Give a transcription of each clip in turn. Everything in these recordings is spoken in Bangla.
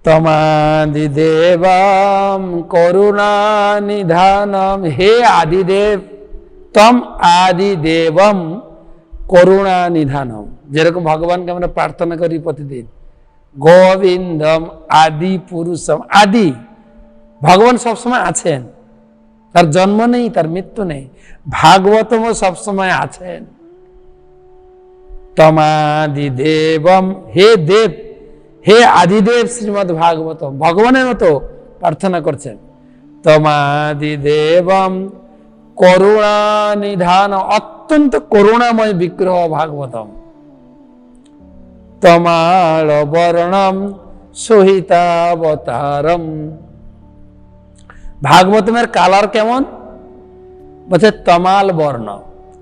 তমাদিদেবম করুণানিধানম, হে আদিদেব, তম আদিদেবম করুণানিধানম, যেরকম ভগবানকে আমরা প্রার্থনা করি প্রতিদিন, গোবিন্দম আদি পুরুষম, আদি ভগবান সবসময় আছেন, তার জন্ম নেই, তার মৃত্যু নেই, ভাগবতমও সবসময় আছেন। তমাদিদেবম, হে দেব, হে আদিদেব শ্রীমদ্ ভাগবতম, ভগবানের মতো প্রার্থনা করছেন। তমাদিদেবম করুণানিধান, অত্যন্ত করুণাময় বিগ্রহ ভাগবতম। তমাল বর্ণম সহিতাবতারম, ভাগবতমের কালার কেমন? বলছে তমাল বর্ণ।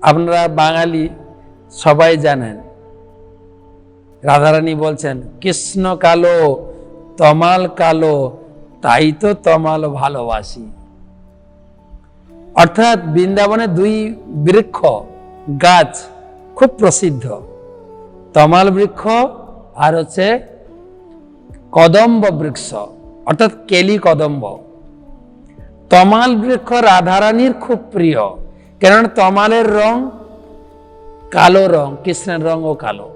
আপনারা বাঙালি সবাই জানেন, রাধারানী বলছেন কৃষ্ণ কালো তমাল কালো, তাই তো তমাল ভালোবাসি। অর্থাৎ বৃন্দাবনে দুই বৃক্ষ গাছ খুব প্রসিদ্ধ, তমাল বৃক্ষ আর হচ্ছে কদম্ব বৃক্ষ, অর্থাৎ কেলি কদম্ব। তমাল বৃক্ষ রাধারানীর খুব প্রিয়, কেননা তমালের রং কালো রং, কৃষ্ণের রঙও কালো।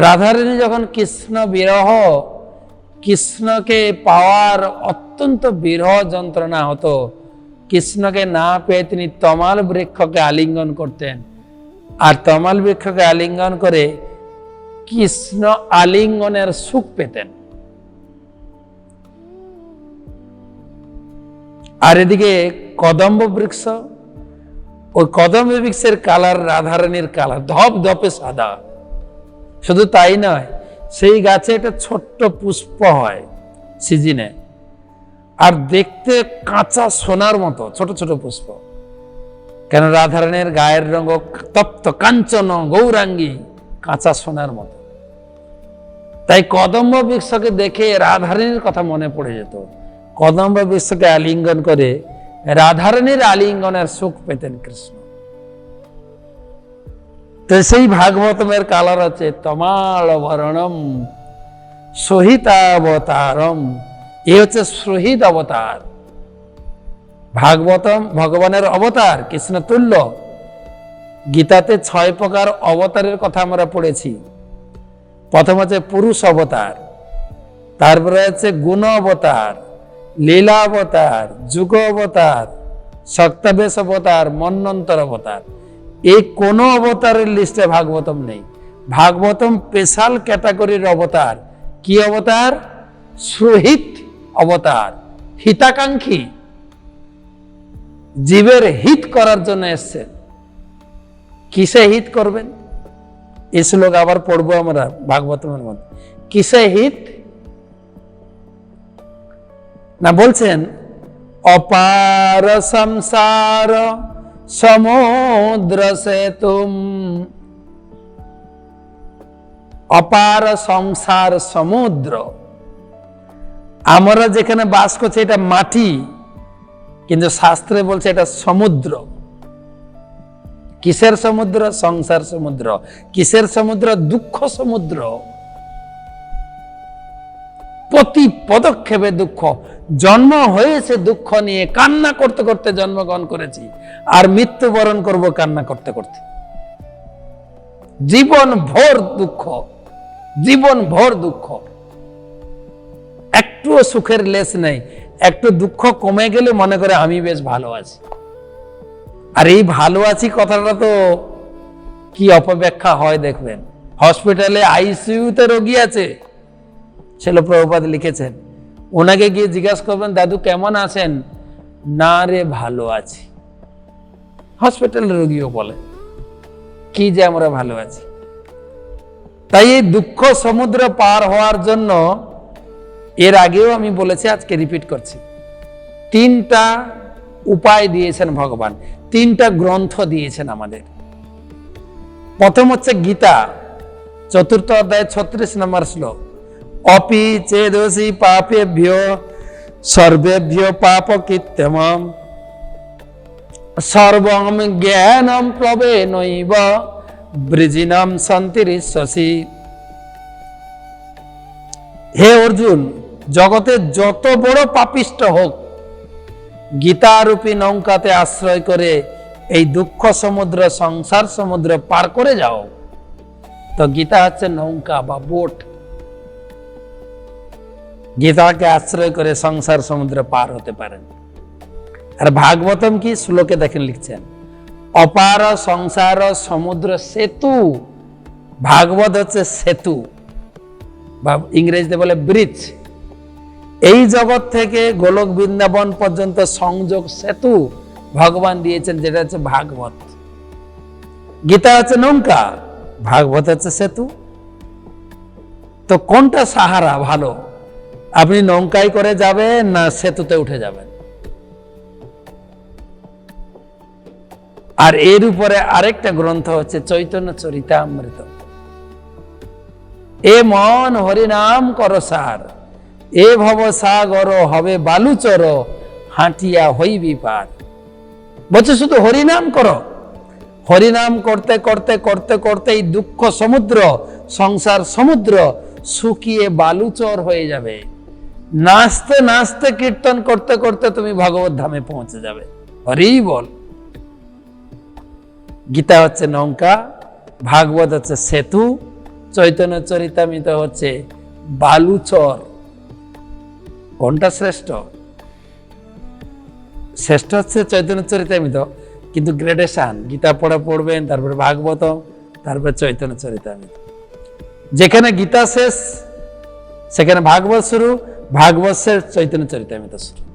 রাধারানী যখন কৃষ্ণ বিরহ, কৃষ্ণকে পাওয়ার অত্যন্ত বিরহ যন্ত্রণা হতো, কৃষ্ণকে না পেয়ে তিনি তমাল বৃক্ষকে আলিঙ্গন করতেন, আর তমাল বৃক্ষকে আলিঙ্গন করে কৃষ্ণ আলিঙ্গনের সুখ পেতেন। আর এদিকে কদম্ব বৃক্ষ, ওই কদম্ব বৃক্ষের কালার রাধারানীর কালার, ধপ ধপে সাদা। শুধু তাই নয়, সেই গাছে একটা ছোট্ট পুষ্প হয় সিজনে, আর দেখতে কাঁচা সোনার মতো ছোট ছোট পুষ্প। কেন রাধারানীর গায়ের রঙ তপ্ত কাঞ্চন গৌরাঙ্গী, কাঁচা সোনার মতো। তাই কদম্ব বৃক্ষকে দেখে রাধারানীর কথা মনে পড়ে যেত, কদম্ব বৃক্ষকে আলিঙ্গন করে রাধারানীর আলিঙ্গনের সুখ পেতেন কৃষ্ণ। তো সেই ভাগবতমের কালার আছে তমাল বর্ণম সহিতাবতারম, এ হচ্ছে সহিত অবতার। ভাগবতম ভগবানের অবতার, কৃষ্ণ তুল্য। গীতাতে 6 প্রকার অবতারের কথা আমরা পড়েছি। প্রথম হচ্ছে পুরুষ অবতার, তারপরে হচ্ছে গুণ অবতার, লীলা অবতার, যুগ অবতার, শক্তাবেশ অবতার, মন্বন্তর অবতার। এই কোন অবতারের লিস্টে ভাগবতম নেই। ভাগবতম স্পেশাল ক্যাটাগরির অবতার। কি অবতার? সুহিত অবতার, হিতাকাঙ্ক্ষী, জীবের হিত করার জন্য এসছেন। কিসে হিত করবেন? এই শ্লোক আবার পড়বো আমরা ভাগবতমের মধ্যে। কিসে হিত না, বলছেন অপার সংসার সমুদ্র সেতুম, অপার সংসার সমুদ্র। আমরা যেখানে বাস করছি এটা মাটি, কিন্তু শাস্ত্রে বলছে এটা সমুদ্র। কিসের সমুদ্র? সংসার সমুদ্র। কিসের সমুদ্র? দুঃখ সমুদ্র। প্রতি পদক্ষেপে দুঃখ। জন্ম হয়েছে দুঃখ নিয়ে, কান্না করতে করতে জন্মগ্রহণ করেছি, আর মৃত্যুবরণ করব কান্না করতে করতে। জীবন ভোর দুঃখ, জীবন ভোর দুঃখ, একটুও সুখের লেশ নেই। একটু দুঃখ কমে গেলে মনে করে আমি বেশ ভালো আছি। আর এই ভালো আছি কথাটা তো কি অপব্যাখ্যা হয় দেখবেন। হসপিটালে আইসিইউতে রোগী আছে, ছিল প্রভুপাদ লিখেছেন, ওনাকে গিয়ে জিজ্ঞাসা করবেন দাদু কেমন আছেন? না রে ভালো আছি। হসপিটালের রোগীও বলে কি যে আমরা ভালো আছি। তাই এই দুঃখ সমুদ্র পার হওয়ার জন্য এর আগেও আমি বলেছি, আজকে রিপিট করছি, 3টা উপায় দিয়েছেন ভগবান, 3টা গ্রন্থ দিয়েছেন আমাদের। প্রথম হচ্ছে গীতা, 4th অধ্যায় 36 নম্বর শ্লোক, অপি চেদসি পাপেভ্যো সর্বেভ্যো পাপকৃত্যমম সর্বং জ্ঞানম প্রবেনৈব বৃজিনম সন্তিরিষ্যসি। হে অর্জুন, জগতের যত বড় পাপিষ্ট হোক, গীতারূপী নৌকাতে আশ্রয় করে এই দুঃখ সমুদ্র, সংসার সমুদ্র পার করে যাও। তো গীতা হচ্ছে নৌকা বা বোট। গীতাকে আশ্রয় করে সংসার সমুদ্র পার হতে পারেন। আর ভাগবতম কি শ্লোকে দেখেন লিখছেন, অপার সংসার সমুদ্র সেতু। ভাগবত হচ্ছে সেতু, বা ইংরেজিতে বলে ব্রিজ। এই জগৎ থেকে গোলক বৃন্দাবন পর্যন্ত সংযোগ সেতু ভগবান দিয়েছেন, যেটা হচ্ছে ভাগবত। গীতা হচ্ছে নৌকা, ভাগবত হচ্ছে সেতু। তো কোনটা সাহারা ভালো? আপনি নৌকায় করে যাবেন না সেতুতে উঠে যাবেন? আর এর উপরে আরেকটা গ্রন্থ হচ্ছে চৈতন্য চরিতামৃত। এ মন হরিনাম কর সার, এ ভব সাগর হবে বালুচর, হাঁটিয়া হইবি পার। বলছে শুধু হরিনাম করো। হরিনাম করতে করতে করতে করতে এই দুঃখ সমুদ্র, সংসার সমুদ্র শুকিয়ে বালুচর হয়ে যাবে। নাচতে নাচতে কীর্তন করতে করতে তুমি ভগবত ধামে পৌঁছে যাবে। হরি বল। গীতা হচ্ছে নৌকা, ভাগবত হচ্ছে সেতু, চৈতন্য চরিতামৃত হচ্ছে বালুচর। কোনটা শ্রেষ্ঠ? শ্রেষ্ঠ হচ্ছে চৈতন্য চরিতামৃত, কিন্তু গ্রেডেশন, গীতা পড়বেন, তারপরে ভাগবত, তারপরে চৈতন্য চরিতামৃত। যেখানে গীতা শেষ সেখানে ভাগবত শুরু, ভাগবত শেষ চৈতন্য চরিতামৃত শুরু।